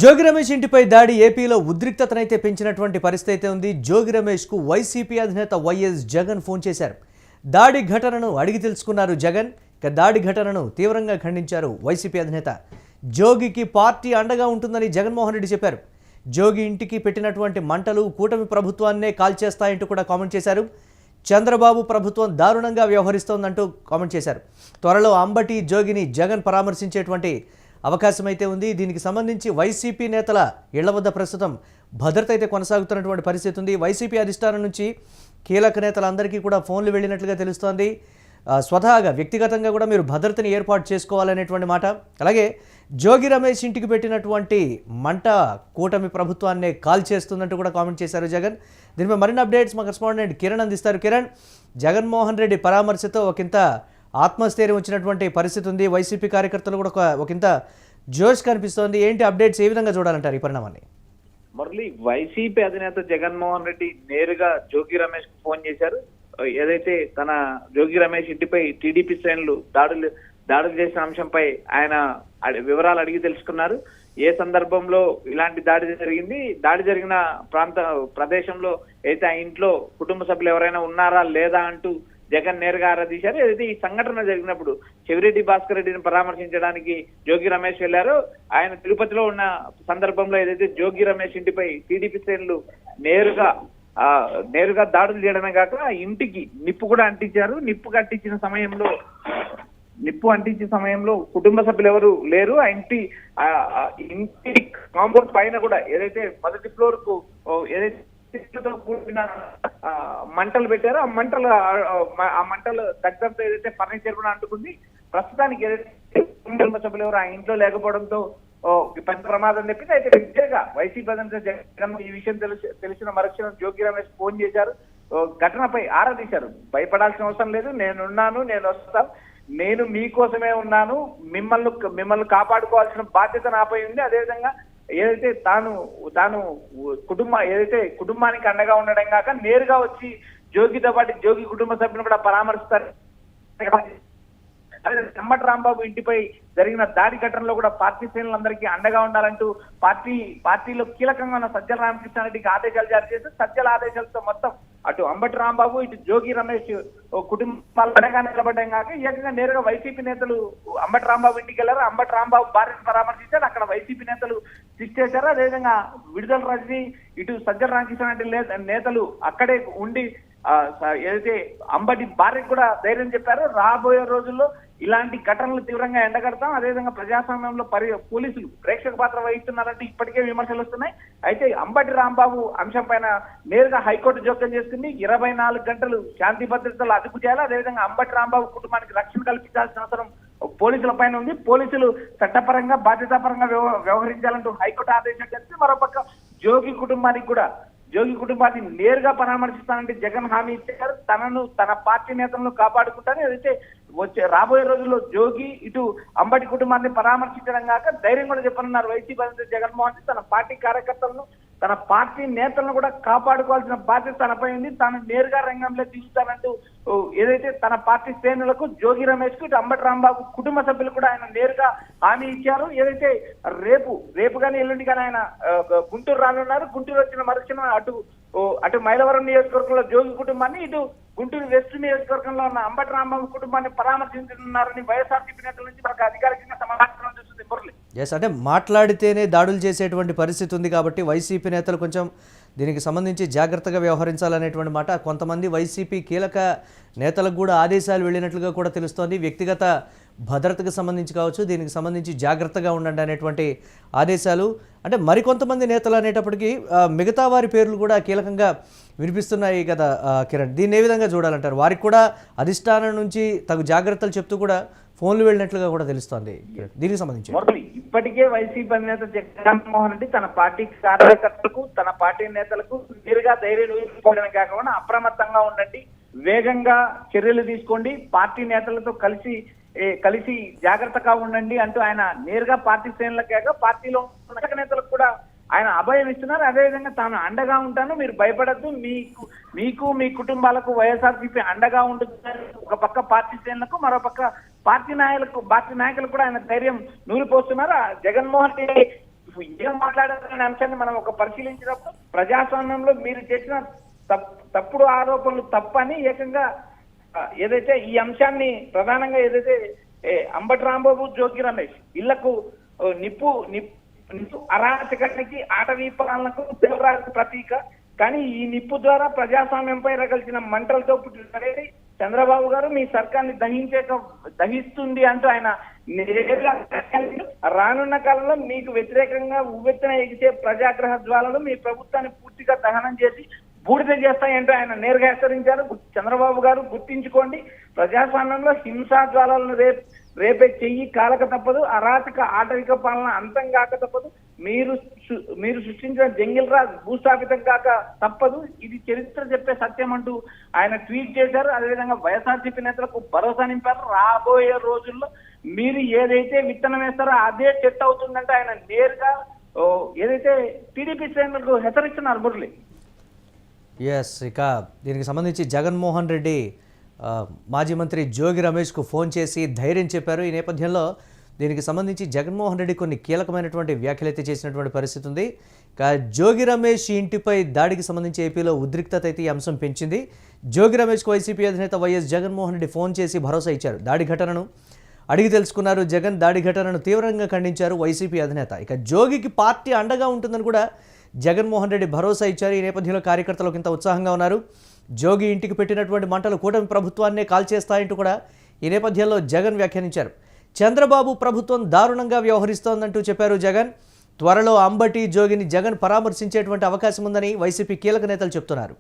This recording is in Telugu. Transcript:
జోగి రమేష్ ఇంటిపై దాడి ఏపీలో ఉద్రిక్తతనైతే పెంచినటువంటి పరిస్థితి అయితే ఉంది. జోగి రమేష్కు వైసీపీ అధినేత వైఎస్ జగన్ ఫోన్ చేశారు. దాడి ఘటనను అడిగి తెలుసుకున్నారు జగన్. దాడి ఘటనను తీవ్రంగా ఖండించారు వైసీపీ అధినేత. జోగికి పార్టీ అండగా ఉంటుందని జగన్మోహన్ రెడ్డి చెప్పారు. జోగి ఇంటికి పెట్టినటువంటి మంటలు కూటమి ప్రభుత్వాన్నే కాల్చేస్తాయంటూ కూడా కామెంట్ చేశారు. చంద్రబాబు ప్రభుత్వం దారుణంగా వ్యవహరిస్తోందంటూ కామెంట్ చేశారు. త్వరలో అంబటి జోగిని జగన్ పరామర్శించేటువంటి అవకాశం అయితే ఉంది. దీనికి సంబంధించి వైసీపీ నేతల ఇళ్ల వద్ద ప్రస్తుతం భద్రత అయితే కొనసాగుతున్నటువంటి పరిస్థితి ఉంది. వైసీపీ అధిష్టానం నుంచి కీలక నేతలందరికీ కూడా ఫోన్లు వెళ్ళినట్లుగా తెలుస్తోంది. స్వతహాగా వ్యక్తిగతంగా కూడా మీరు భద్రతని ఏర్పాటు చేసుకోవాలనేటువంటి మాట. అలాగే జోగి రమేష్ ఇంటికి పెట్టినటువంటి మంట కూటమి ప్రభుత్వాన్నే కాల్ చేస్తుందంటూ కూడా కామెంట్ చేశారు జగన్. దీనిపై మరిన్ని అప్డేట్స్ మా కరెస్పాండెంట్ కిరణ్ అందిస్తారు. కిరణ్, జగన్మోహన్ రెడ్డి పరామర్శతో ఒకంత ఆత్మస్థైర్యం వచ్చినటువంటి పరిస్థితి ఉంది. వైసీపీ కార్యకర్తలు కూడా ఒకంత జోష్ కనిపిస్తోంది. ఏంటి అప్డేట్స్, ఏ విధంగా చూడాలంటారు ఈ పరిణామాన్ని? మురళి, వైసీపీ అధినేత జగన్మోహన్ రెడ్డి నేరుగా జోగి రమేష్ కు ఫోన్ చేశారు. ఏదైతే తన జోగి రమేష్ ఇంటిపై టీడీపీ శ్రేణులు దాడులు చేసిన అంశంపై ఆయన వివరాలు అడిగి తెలుసుకున్నారు. ఏ సందర్భంలో ఇలాంటి దాడి జరిగింది, దాడి జరిగిన ప్రదేశంలో అయితే ఆ ఇంట్లో కుటుంబ సభ్యులు ఎవరైనా ఉన్నారా లేదా అంటూ జగన్ నేరుగా ఆరాధించారు. ఏదైతే ఈ సంఘటన జరిగినప్పుడు చెవిరెడ్డి భాస్కర్ రెడ్డిని పరామర్శించడానికి జోగి రమేష్ వెళ్లారు. ఆయన తిరుపతిలో ఉన్న సందర్భంలో ఏదైతే జోగి రమేష్ ఇంటిపై టీడీపీ శ్రేణులు నేరుగా దాడులు చేయడమే కాక ఇంటికి నిప్పు కూడా అంటించారు. నిప్పు అంటించిన సమయంలో కుటుంబ సభ్యులు ఎవరు లేరు. ఆ ఇంటి కాంపౌండ్ పైన కూడా ఏదైతే మొదటి ఫ్లోర్ కు ఏదైతే కూడిన మంటలు పెట్టారో ఆ మంటలు దగ్గరంతో ఏదైతే ఫర్నిచర్ కూడా అంటుకుంది. ప్రస్తుతానికి ఏదైతే కుటుంబ సభ్యులు ఎవరు ఆ ఇంట్లో లేకపోవడంతో పెద్ద ప్రమాదం తెప్పింది. అయితే విద్యగా వైసీపీ అధినేత జగన్ ఈ విషయం తెలిసిన మరుక్షణం జోగి రమేష్ ఫోన్ చేశారు. ఘటనపై ఆరాధించారు. భయపడాల్సిన అవసరం లేదు, నేను వస్తాను, నేను మీకోసమే ఉన్నాను, మిమ్మల్ని కాపాడుకోవాల్సిన బాధ్యత నాపై ఉంది. అదేవిధంగా ఏదైతే తాను కుటుంబానికి అండగా ఉండడం కాక నేరుగా వచ్చి జోగితో పాటు జోగి కుటుంబ సభ్యులను కూడా పరామర్శిస్తారు. అదే అంబటి రాంబాబు ఇంటిపై జరిగిన దాడి ఘటనలో కూడా పార్టీ శ్రేణులందరికీ అండగా ఉండాలంటూ పార్టీలో కీలకంగా ఉన్న సజ్జల రామకృష్ణారెడ్డికి ఆదేశాలు జారీ చేసి సజ్జల ఆదేశాలతో మొత్తం అటు అంబటి రాంబాబు ఇటు జోగి రమేష్ కుటుంబాలు అండగా నిలబడ్డం కాక ఏకంగా నేరుగా వైసీపీ నేతలు అంబటి రాంబాబు ఇంటికి వెళ్లారు. అంబటి రాంబాబు భార్యను పరామర్శించారు. అక్కడ వైసీపీ నేతలు సిట్ చేశారు. అదేవిధంగా విడుదల రజని ఇటు సజ్జల రామకృష్ణారెడ్డి నేతలు అక్కడే ఉండి ఏదైతే అంబటి భార్యకు కూడా ధైర్యం చెప్పారు. రాబోయే రోజుల్లో ఇలాంటి ఘటనలు తీవ్రంగా ఎండగడతాం, అదేవిధంగా ప్రజాస్వామ్యంలో పోలీసులు ప్రేక్షక పాత్ర వహిస్తున్నారంటే ఇప్పటికే విమర్శలు వస్తున్నాయి. అయితే అంబటి రాంబాబు అంశం పైన నేరుగా హైకోర్టు జోక్యం చేసుకుంది. 24 గంటలు శాంతి భద్రతలు అదుపు చేయాలి. అదేవిధంగా అంబటి రాంబాబు కుటుంబానికి రక్షణ కల్పించాల్సిన అవసరం పోలీసుల పైన ఉంది. పోలీసులు చట్టపరంగా బాధ్యతాపరంగా వ్యవహరించాలంటూ హైకోర్టు ఆదేశాలు చేస్తే మరోపక్క జోగి కుటుంబాన్ని నేరుగా పరామర్శిస్తానంటే జగన్ హామీ ఇచ్చారు. తన పార్టీ నేతలను కాపాడుకుంటారని ఏదైతే రాబోయే రోజుల్లో జోగి ఇటు అంబటి కుటుంబాన్ని పరామర్శించడం కాక ధైర్యం కూడా చెప్పనున్నారు వైసీపీ అధినేత జగన్మోహన్ రెడ్డి. తన పార్టీ కార్యకర్తలను తన పార్టీ నేతలను కూడా కాపాడుకోవాల్సిన బాధ్యత తనపై ఉంది. తాను నేరుగా రంగంలో దిగుతానంటూ ఏదైతే తన పార్టీ శ్రేణులకు జోగి రమేష్ కు ఇటు అంబటి రాంబాబు కుటుంబ సభ్యులు కూడా ఆయన నేరుగా హామీ ఇచ్చారు. ఏదైతే రేపు కానీ ఎల్లుండి కానీ ఆయన గుంటూరు రానున్నారు. గుంటూరు వచ్చిన మరుక్షణం అటు మైలవరం నియోజకవర్గంలో జోగి కుటుంబాన్ని, ఇటు గుంటూరు వెస్ట్ నియోజకవర్గంలో ఉన్న అంబటి రాంబాబు కుటుంబాన్ని పరామర్శించనున్నారని వైఎస్ఆర్సీపీ నేతల నుంచి మనకు అధికారికంగా సమాచారం చూస్తుంది. మురళి, అంటే మాట్లాడితేనే దాడులు చేసేటువంటి పరిస్థితి ఉంది కాబట్టి వైసీపీ నేతలు కొంచెం దీనికి సంబంధించి జాగ్రత్తగా వ్యవహరించాలనేటువంటి మాట. కొంతమంది వైసీపీ కీలక నేతలకు కూడా ఆదేశాలు వెళ్ళినట్లుగా కూడా తెలుస్తోంది. వ్యక్తిగత భద్రతకు సంబంధించి కావచ్చు, దీనికి సంబంధించి జాగ్రత్తగా ఉండండి అనేటువంటి ఆదేశాలు. అంటే మరికొంతమంది నేతలు అనేటప్పటికీ మిగతా వారి పేర్లు కూడా కీలకంగా వినిపిస్తున్నాయి కదా కిరణ్, దీన్ని ఏ విధంగా చూడాలంటారు? వారికి కూడా అధిష్టానం నుంచి తగు జాగ్రత్తలు చెప్తూ కూడా ఫోన్లు వెళ్ళినట్లుగా కూడా తెలుస్తోంది. దీనికి సంబంధించి ఇప్పటికే వైసీపీ నేత జగన్మోహన్ రెడ్డి తన పార్టీ కార్యకర్తలకు తన పార్టీ నేతలకు నేరుగా ధైర్యం కాకుండా అప్రమత్తంగా ఉండండి, వేగంగా చర్యలు తీసుకోండి, పార్టీ నేతలతో కలిసి జాగ్రత్తగా ఉండండి అంటూ ఆయన నేరుగా పార్టీ శ్రేణులకేగా పార్టీలో నేతలకు కూడా ఆయన అభయం ఇస్తున్నారు. అదేవిధంగా తాను అండగా ఉంటాను, మీరు భయపడద్దు, మీకు మీ కుటుంబాలకు వైఎస్ఆర్సీపీ అండగా ఉంటుందని ఒక పక్క పార్టీ శ్రేణులకు, మరో పక్క పార్టీ నాయకులకు కూడా ఆయన ధైర్యం నూరిపోస్తున్నారు. జగన్మోహన్ రెడ్డి ఏం మాట్లాడారనే అంశాన్ని మనం ఒక పరిశీలించినప్పుడు ప్రజాస్వామ్యంలో మీరు చేసిన తప్పుడు ఆరోపణలు తప్పని ఏకంగా ఏదైతే ఈ అంశాన్ని ప్రధానంగా ఏదైతే అంబటి రాంబాబు జోగి రమేష్ ఇళ్లకు నిప్పు అరాచకానికి ఆటవీ పాలనకు తీవ్రవాద ప్రతీక, కానీ ఈ నిప్పు ద్వారా ప్రజాస్వామ్యంపై రగల్చిన మంటలతో పుట్టినది చంద్రబాబు గారు మీ సర్కార్ని దహిస్తుంది అంటూ ఆయన రానున్న కాలంలో మీకు వ్యతిరేకంగా ఉవ్వెత్తున ఎగిసే ప్రజాగ్రహ జ్వాలలు మీ ప్రభుత్వాన్ని పూర్తిగా దహనం చేసి బూడిద చేస్తాయంటూ ఆయన నేరుగా హెచ్చరించారు. చంద్రబాబు గారు గుర్తించుకోండి, ప్రజాస్వామ్యంలో హింసా జ్వాలలను రేపే చెయ్యి కాలక తప్పదు, అరాచక ఆటవిక పాలన అంతం కాక తప్పదు, మీరు సృష్టించిన జంగిల్ రాజ్ భూస్థాపితం కాక తప్పదు, ఇది చరిత్ర చెప్పే సత్యం అంటూ ఆయన ట్వీట్ చేశారు. అదేవిధంగా వైఎస్ఆర్సీపీ నేతలకు భరోసా నింపారు. రాబోయే రోజుల్లో మీరు ఏదైతే విత్తనం వేస్తారో అదే చెట్టు అవుతుందంటే ఆయన నేరుగా ఏదైతే టీడీపీ శ్రేణులకు హెచ్చరిస్తున్నారు మురళి. ఎస్, ఇక దీనికి సంబంధించి జగన్మోహన్ రెడ్డి మాజీ మంత్రి జోగి రమేష్కు ఫోన్ చేసి ధైర్యం చెప్పారు. ఈ నేపథ్యంలో దీనికి సంబంధించి జగన్మోహన్ రెడ్డి కొన్ని కీలకమైనటువంటి వ్యాఖ్యలు అయితే చేసినటువంటి పరిస్థితి ఉంది. ఇక జోగి రమేష్ ఇంటిపై దాడికి సంబంధించి ఏపీలో ఉద్రిక్తత అయితే ఈ అంశం పెంచింది. జోగి రమేష్కు వైసీపీ అధినేత వైఎస్ జగన్మోహన్ రెడ్డి ఫోన్ చేసి భరోసా ఇచ్చారు. దాడి ఘటనను అడిగి తెలుసుకున్నారు జగన్. దాడి ఘటనను తీవ్రంగా ఖండించారు వైసీపీ అధినేత. ఇక జోగికి పార్టీ అండగా ఉంటుందని కూడా జగన్మోహన్ రెడ్డి భరోసా ఇచ్చారు. ఈ నేపథ్యంలో కార్యకర్తలు ఇంత ఉత్సాహంగా ఉన్నారు. జోగి ఇంటికి పెట్టినటువంటి మంటలు కూటమి ప్రభుత్వాన్నే కాల్చేస్తాయంటూ కూడా ఈ నేపథ్యంలో జగన్ వ్యాఖ్యానించారు. చంద్రబాబు ప్రభుత్వం దారుణంగా వ్యవహరిస్తోందంటూ చెప్పారు జగన్. త్వరలో అంబటి జోగిని జగన్ పరామర్శించేటువంటి అవకాశం ఉందని వైసీపీ కీలక నేతలు చెప్తున్నారు.